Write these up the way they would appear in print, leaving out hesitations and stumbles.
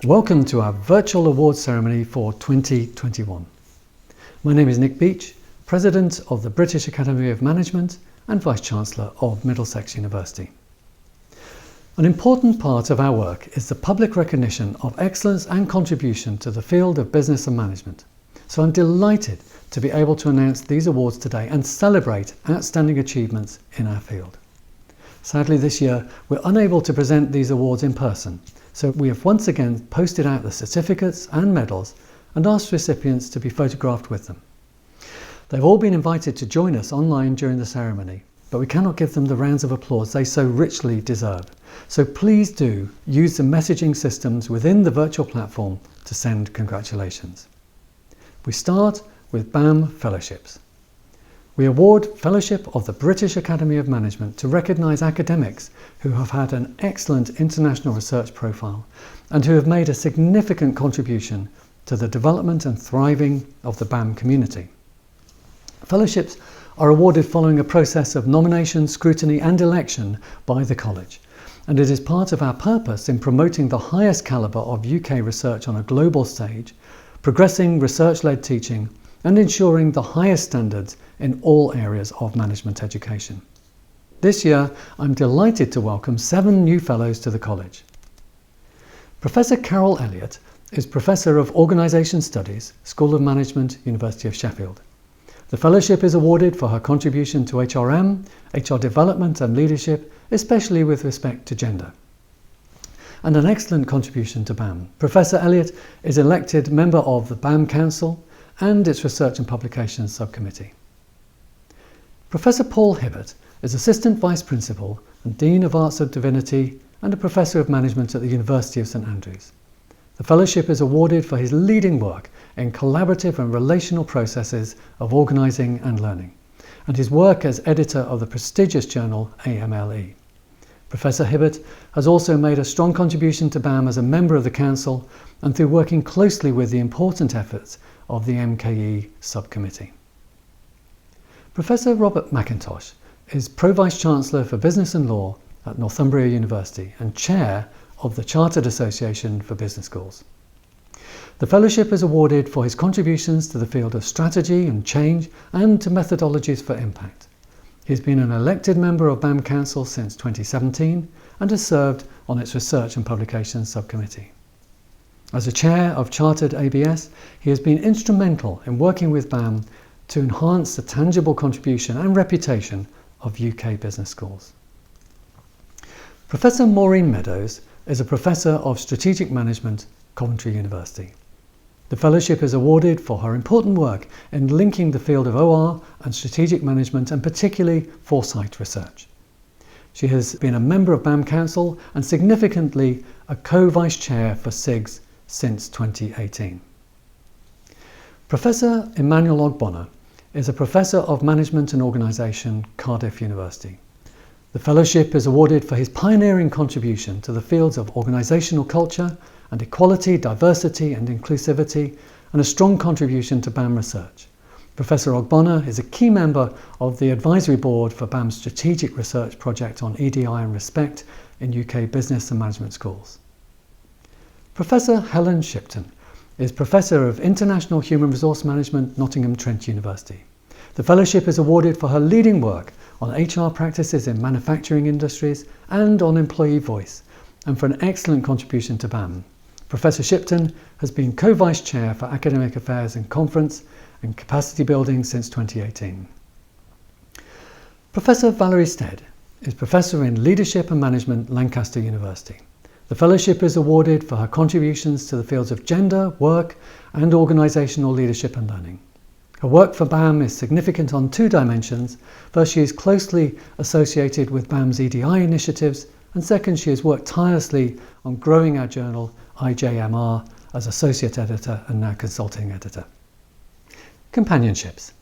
Welcome to our virtual awards ceremony for 2021. My name is Nick Beach, President of the British Academy of Management and Vice-Chancellor of Middlesex University. An important part of our work is the public recognition of excellence and contribution to the field of business and management. So I'm delighted to be able to announce these awards today and celebrate outstanding achievements in our field. Sadly, this year we're unable to present these awards in person, so we have once again posted out the certificates and medals and asked recipients to be photographed with them. They've all been invited to join us online during the ceremony, but we cannot give them the rounds of applause they so richly deserve. So please do use the messaging systems within the virtual platform to send congratulations. We start with BAM Fellowships. We award Fellowship of the British Academy of Management to recognise academics who have had an excellent international research profile and who have made a significant contribution to the development and thriving of the BAM community. Fellowships are awarded following a process of nomination, scrutiny and election by the college, and it is part of our purpose in promoting the highest calibre of UK research on a global stage, progressing research-led teaching and ensuring the highest standards in all areas of management education. This year, I'm delighted to welcome 7 new fellows to the college. Professor Carol Elliott is Professor of Organisation Studies, School of Management, University of Sheffield. The fellowship is awarded for her contribution to HRM, HR development and leadership, especially with respect to gender. And an excellent contribution to BAM. Professor Elliott is elected member of the BAM Council and its Research and Publications Subcommittee. Professor Paul Hibbert is Assistant Vice Principal and Dean of Arts of Divinity and a Professor of Management at the University of St Andrews. The fellowship is awarded for his leading work in collaborative and relational processes of organising and learning, and his work as editor of the prestigious journal AMLE. Professor Hibbert has also made a strong contribution to BAM as a member of the Council and through working closely with the important efforts of the MKE subcommittee. Professor Robert McIntosh is Pro-Vice-Chancellor for Business and Law at Northumbria University and Chair of the Chartered Association for Business Schools. The fellowship is awarded for his contributions to the field of strategy and change and to methodologies for impact. He has been an elected member of BAM Council since 2017 and has served on its Research and Publications Subcommittee. As a chair of Chartered ABS, he has been instrumental in working with BAM to enhance the tangible contribution and reputation of UK business schools. Professor Maureen Meadows is a Professor of Strategic Management, Coventry University. The fellowship is awarded for her important work in linking the field of OR and strategic management and particularly foresight research. She has been a member of BAM Council and significantly a co-vice chair for SIGS since 2018. Professor Emmanuel Ogbonna is a Professor of Management and Organisation, Cardiff University. The fellowship is awarded for his pioneering contribution to the fields of organisational culture and equality, diversity and inclusivity, and a strong contribution to BAM research. Professor Ogbonna is a key member of the advisory board for BAM's strategic research project on EDI and respect in UK business and management schools. Professor Helen Shipton is Professor of International Human Resource Management, Nottingham Trent University. The fellowship is awarded for her leading work on HR practices in manufacturing industries and on employee voice, and for an excellent contribution to BAM. Professor Shipton has been co-vice chair for academic affairs and conference and capacity building since 2018. Professor Valerie Stead is Professor in Leadership and Management, Lancaster University. The fellowship is awarded for her contributions to the fields of gender, work and organisational leadership and learning. Her work for BAM is significant on 2 dimensions. First, she is closely associated with BAM's EDI initiatives, and second, she has worked tirelessly on growing our journal IJMR as Associate Editor and now Consulting Editor. Companionships.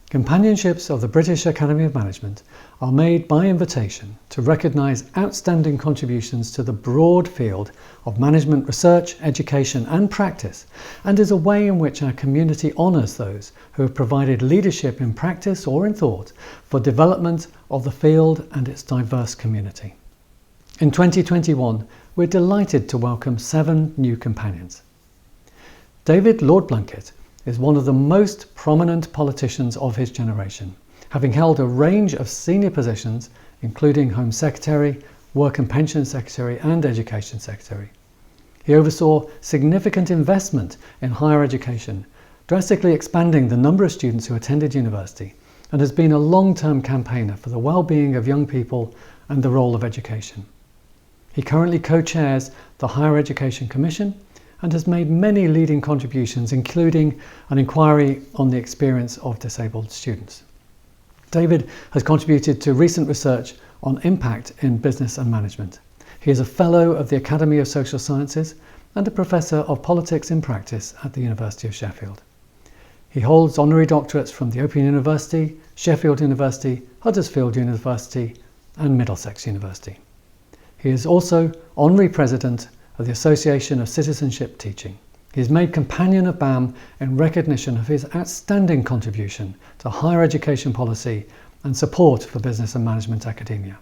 Companionships of the British Academy of Management are made by invitation to recognise outstanding contributions to the broad field of management research, education and practice, and is a way in which our community honours those who have provided leadership in practice or in thought for development of the field and its diverse community. In 2021, we're delighted to welcome 7 new companions. David Lord Blunkett is one of the most prominent politicians of his generation, having held a range of senior positions including Home Secretary, Work and Pension Secretary and Education Secretary. He oversaw significant investment in higher education, drastically expanding the number of students who attended university, and has been a long-term campaigner for the well-being of young people and the role of education. He currently co-chairs the Higher Education Commission and has made many leading contributions, including an inquiry on the experience of disabled students. David has contributed to recent research on impact in business and management. He is a Fellow of the Academy of Social Sciences and a Professor of Politics in Practice at the University of Sheffield. He holds honorary doctorates from the Open University, Sheffield University, Huddersfield University and Middlesex University. He is also Honorary President of the Association of Citizenship Teaching. He is made Companion of BAM in recognition of his outstanding contribution to higher education policy and support for business and management academia.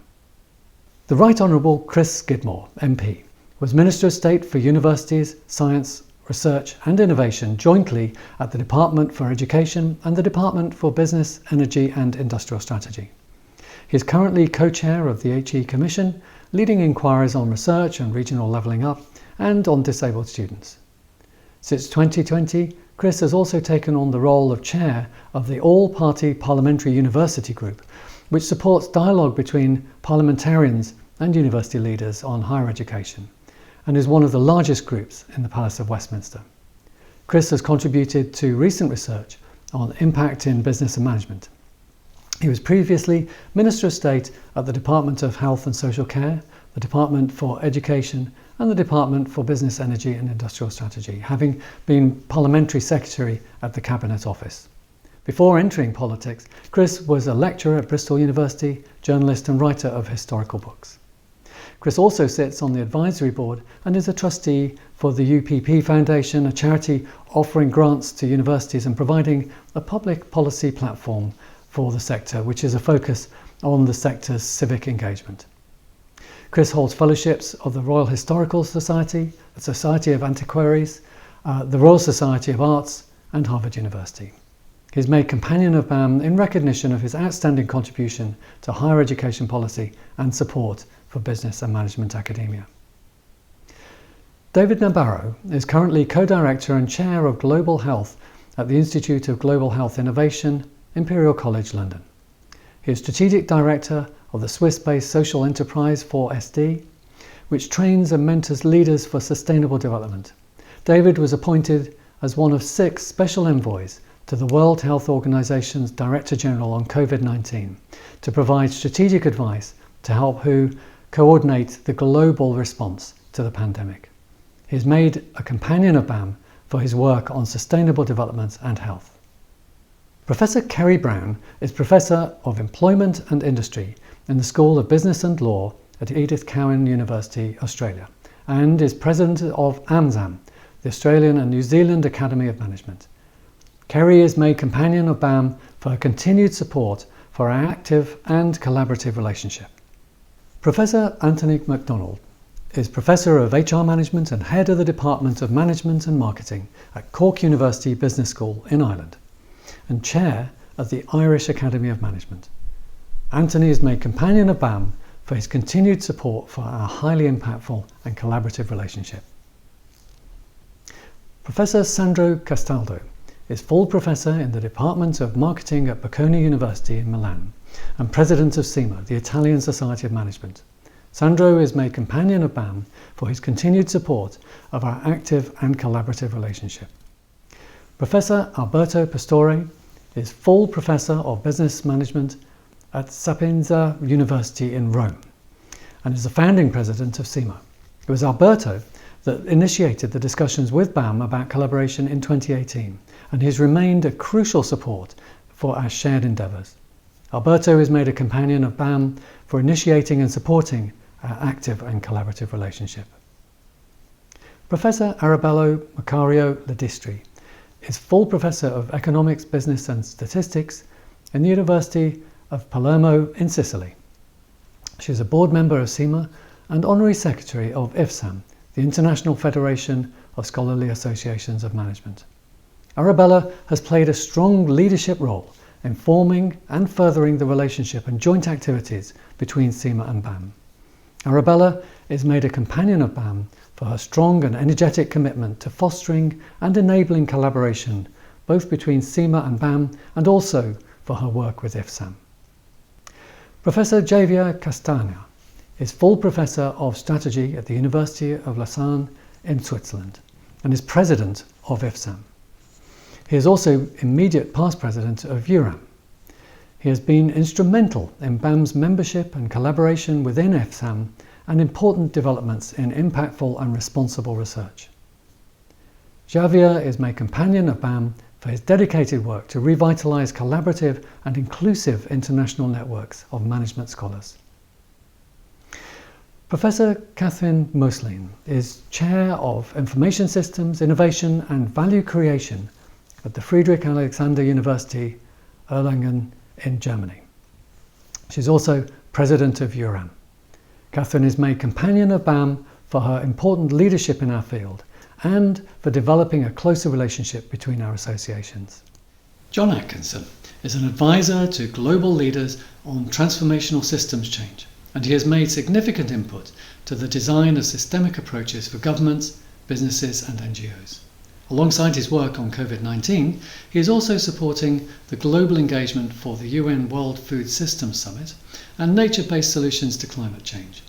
The Right Honourable Chris Skidmore, MP, was Minister of State for Universities, Science, Research and Innovation jointly at the Department for Education and the Department for Business, Energy and Industrial Strategy. He is currently co-chair of the HE Commission, leading inquiries on research and regional levelling up and on disabled students. Since 2020, Chris has also taken on the role of chair of the All-Party Parliamentary University Group, which supports dialogue between parliamentarians and university leaders on higher education, and is one of the largest groups in the Palace of Westminster. Chris has contributed to recent research on impact in business and management. He was previously Minister of State at the Department of Health and Social Care, the Department for Education and the Department for Business, Energy and Industrial Strategy, having been Parliamentary Secretary at the Cabinet Office. Before entering politics, Chris was a lecturer at Bristol University, journalist and writer of historical books. Chris also sits on the advisory board and is a trustee for the UPP Foundation, a charity offering grants to universities and providing a public policy platform for the sector, which is a focus on the sector's civic engagement. Chris holds fellowships of the Royal Historical Society, the Society of Antiquaries, the Royal Society of Arts and Harvard University. He is made Companion of BAM in recognition of his outstanding contribution to higher education policy and support for business and management academia. David Nabarro is currently co-director and chair of Global Health at the Institute of Global Health Innovation, Imperial College London. He is Strategic Director of the Swiss-based social enterprise 4SD, which trains and mentors leaders for sustainable development. David was appointed as one of 6 special envoys to the World Health Organization's Director General on COVID-19 to provide strategic advice to help WHO coordinate the global response to the pandemic. He is made a Companion of BAM for his work on sustainable development and health. Professor Kerry Brown is Professor of Employment and Industry in the School of Business and Law at Edith Cowan University, Australia, and is President of AMSAM, the Australian and New Zealand Academy of Management. Kerry is made Companion of BAM for her continued support for our active and collaborative relationship. Professor Anthony MacDonald is Professor of HR Management and Head of the Department of Management and Marketing at Cork University Business School in Ireland, and Chair of the Irish Academy of Management. Anthony is made Companion of BAM for his continued support for our highly impactful and collaborative relationship. Professor Sandro Castaldo is full Professor in the Department of Marketing at Bocconi University in Milan and President of SEMA, the Italian Society of Management. Sandro is made Companion of BAM for his continued support of our active and collaborative relationship. Professor Alberto Pastore is full Professor of Business Management at Sapienza University in Rome and is the founding President of SEMA. It was Alberto that initiated the discussions with BAM about collaboration in 2018, and he has remained a crucial support for our shared endeavours. Alberto is made a companion of BAM for initiating and supporting our active and collaborative relationship. Professor Arabello Macario Ladistri is full Professor of Economics, Business and Statistics in the University of Palermo in Sicily. She is a board member of CIMA and Honorary Secretary of IFSAM, the International Federation of Scholarly Associations of Management. Arabella has played a strong leadership role in forming and furthering the relationship and joint activities between CIMA and BAM. Arabella is made a companion of BAM for her strong and energetic commitment to fostering and enabling collaboration both between CIMA and BAM and also for her work with IFSAM. Professor Javier Castagna is full Professor of Strategy at the University of Lausanne in Switzerland and is President of IFSAM. He is also immediate past President of URAM. He has been instrumental in BAM's membership and collaboration within IFSAM and important developments in impactful and responsible research. Javier is made companion of BAM for his dedicated work to revitalise collaborative and inclusive international networks of management scholars. Professor Catherine Moslein is Chair of Information Systems, Innovation and Value Creation at the Friedrich Alexander University, Erlangen in Germany. She is also President of URAM. Catherine is made companion of BAM for her important leadership in our field and for developing a closer relationship between our associations. John Atkinson is an advisor to global leaders on transformational systems change, and he has made significant input to the design of systemic approaches for governments, businesses and NGOs. Alongside his work on COVID-19, he is also supporting the global engagement for the UN World Food Systems Summit and nature-based solutions to climate change.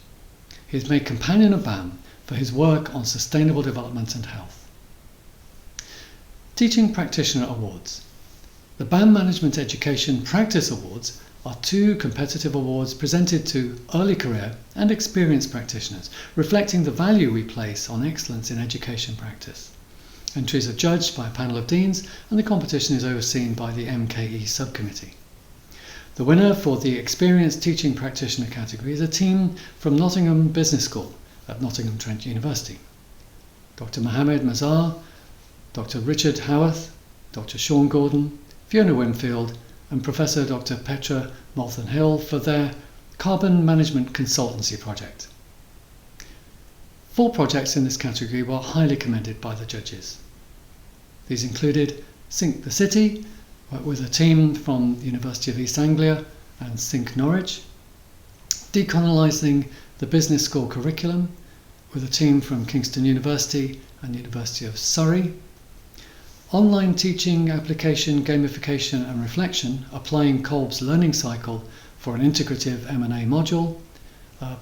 He is made companion of BAM for his work on sustainable development and health. Teaching Practitioner Awards. The BAM Management Education Practice Awards are two competitive awards presented to early career and experienced practitioners, reflecting the value we place on excellence in education practice. Entries are judged by a panel of deans and the competition is overseen by the MKE subcommittee. The winner for the Experienced Teaching Practitioner category is a team from Nottingham Business School at Nottingham Trent University. Dr. Mohammed Mazar, Dr. Richard Howarth, Dr. Sean Gordon, Fiona Winfield and Professor Dr. Petra Malthan-Hill for their Carbon Management Consultancy project. 4 projects in this category were highly commended by the judges. These included Sync the City, with a team from the University of East Anglia and Sync Norwich, Decolonizing the Business School Curriculum, with a team from Kingston University and the University of Surrey, Online Teaching Application, Gamification and Reflection, applying Kolb's learning cycle for an integrative M&A module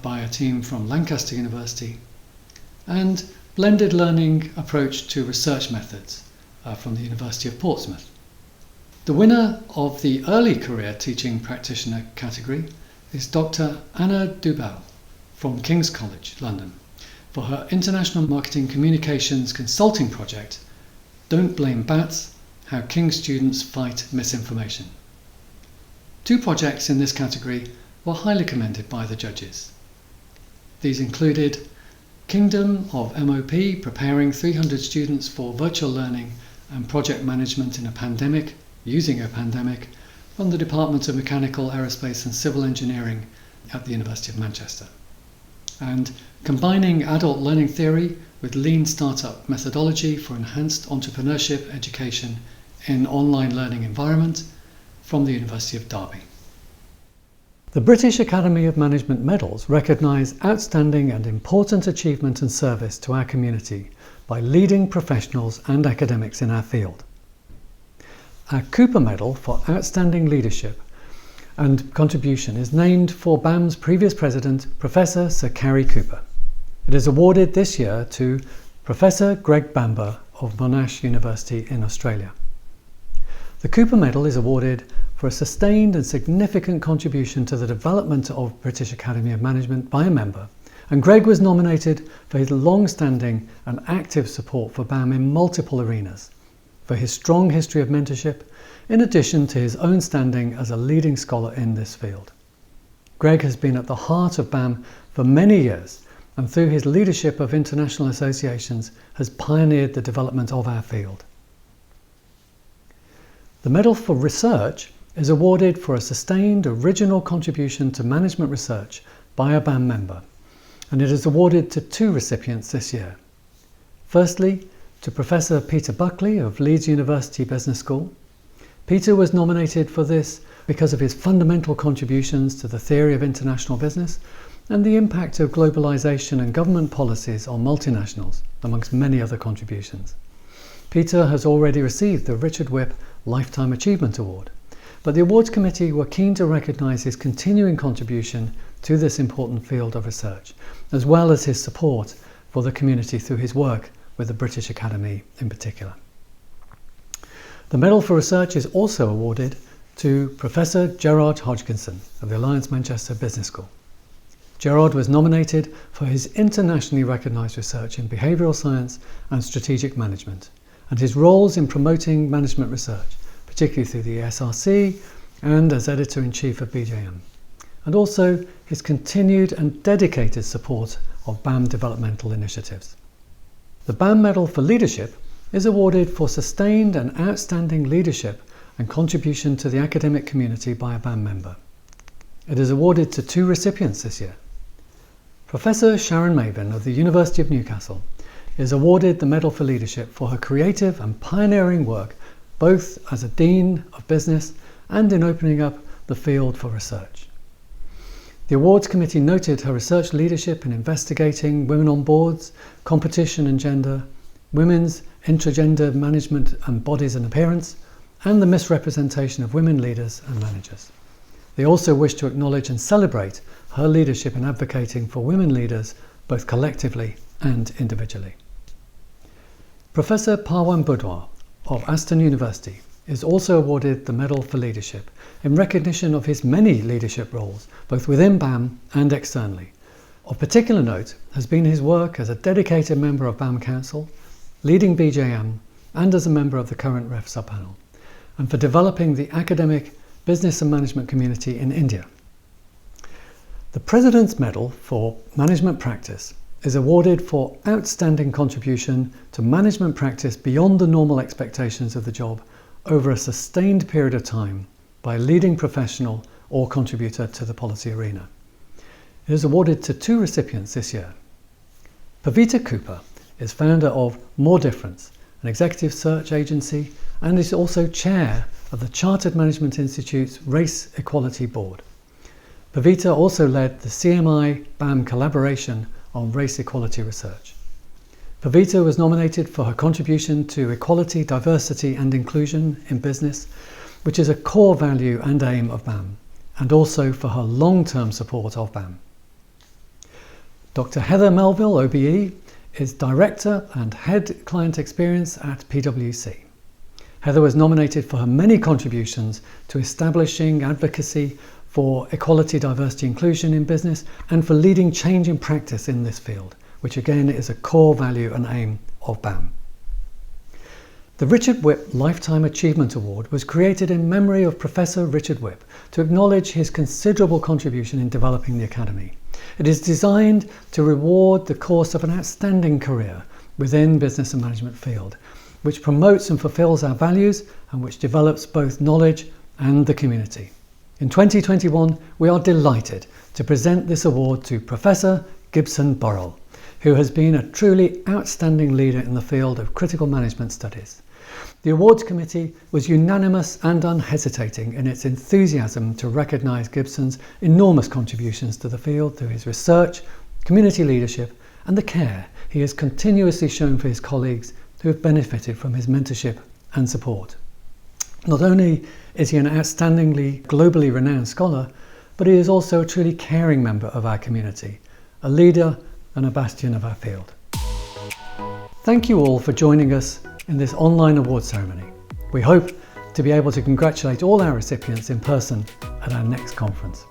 by a team from Lancaster University, and Blended Learning Approach to Research Methods from the University of Portsmouth. The winner of the Early Career Teaching Practitioner category is Dr. Anna Dubal from King's College, London, for her International Marketing Communications Consulting project, Don't Blame Bats, How King's Students Fight Misinformation. 2 projects in this category were highly commended by the judges. These included Kingdom of MOP, preparing 300 students for virtual learning and project management in a pandemic, using a pandemic, from the Department of Mechanical, Aerospace and Civil Engineering at the University of Manchester. And Combining Adult Learning Theory with Lean Startup Methodology for Enhanced Entrepreneurship Education in Online Learning Environment from the University of Derby. The British Academy of Management medals recognise outstanding and important achievement and service to our community by leading professionals and academics in our field. Our Cooper Medal for Outstanding Leadership and Contribution is named for BAM's previous president, Professor Sir Cary Cooper. It is awarded this year to Professor Greg Bamber of Monash University in Australia. The Cooper Medal is awarded for a sustained and significant contribution to the development of British Academy of Management by a member, and Greg was nominated for his long-standing and active support for BAM in multiple arenas, for his strong history of mentorship, in addition to his own standing as a leading scholar in this field. Greg has been at the heart of BAM for many years, and through his leadership of international associations has pioneered the development of our field. The Medal for Research is awarded for a sustained original contribution to management research by a BAM member, and it is awarded to 2 recipients this year. Firstly, to Professor Peter Buckley of Leeds University Business School. Peter was nominated for this because of his fundamental contributions to the theory of international business and the impact of globalization and government policies on multinationals, amongst many other contributions. Peter has already received the Richard Whip Lifetime Achievement Award, but the awards committee were keen to recognise his continuing contribution to this important field of research, as well as his support for the community through his work with the British Academy in particular. The Medal for Research is also awarded to Professor Gerard Hodgkinson of the Alliance Manchester Business School. Gerard was nominated for his internationally recognised research in behavioural science and strategic management, and his roles in promoting management research, particularly through the SRC and as Editor-in-Chief of BJM, and also his continued and dedicated support of BAM developmental initiatives. The BAM Medal for Leadership is awarded for sustained and outstanding leadership and contribution to the academic community by a BAM member. It is awarded to 2 recipients this year. Professor Sharon Mabin of the University of Newcastle is awarded the Medal for Leadership for her creative and pioneering work both as a Dean of Business and in opening up the field for research. The awards committee noted her research leadership in investigating women on boards, competition and gender, women's intragender management and bodies and appearance, and the misrepresentation of women leaders and managers. They also wish to acknowledge and celebrate her leadership in advocating for women leaders both collectively and individually. Professor Parwan Budwar of Aston University is also awarded the Medal for Leadership in recognition of his many leadership roles, both within BAM and externally. Of particular note has been his work as a dedicated member of BAM Council, leading BJM, and as a member of the current REF subpanel, and for developing the academic, business and management community in India. The President's Medal for Management Practice is awarded for outstanding contribution to management practice beyond the normal expectations of the job over a sustained period of time by a leading professional or contributor to the policy arena. It is awarded to 2 recipients this year. Pavita Cooper is founder of More Difference, an executive search agency, and is also chair of the Chartered Management Institute's Race Equality Board. Pavita also led the CMI BAM collaboration on race equality research. Pavita was nominated for her contribution to equality, diversity and inclusion in business, which is a core value and aim of BAM, and also for her long-term support of BAM. Dr. Heather Melville, OBE, is Director and Head Client Experience at PwC. Heather was nominated for her many contributions to establishing advocacy for equality, diversity, inclusion in business and for leading change in practice in this field, which again is a core value and aim of BAM. The Richard Whip Lifetime Achievement Award was created in memory of Professor Richard Whip to acknowledge his considerable contribution in developing the Academy. It is designed to reward the course of an outstanding career within business and management field, which promotes and fulfills our values and which develops both knowledge and the community. In 2021, we are delighted to present this award to Professor Gibson Burrell, who has been a truly outstanding leader in the field of critical management studies. The awards committee was unanimous and unhesitating in its enthusiasm to recognise Gibson's enormous contributions to the field through his research, community leadership and the care he has continuously shown for his colleagues who have benefited from his mentorship and support. Not only is he an outstandingly globally renowned scholar, but he is also a truly caring member of our community, a leader and a bastion of our field. Thank you all for joining us in this online award ceremony. We hope to be able to congratulate all our recipients in person at our next conference.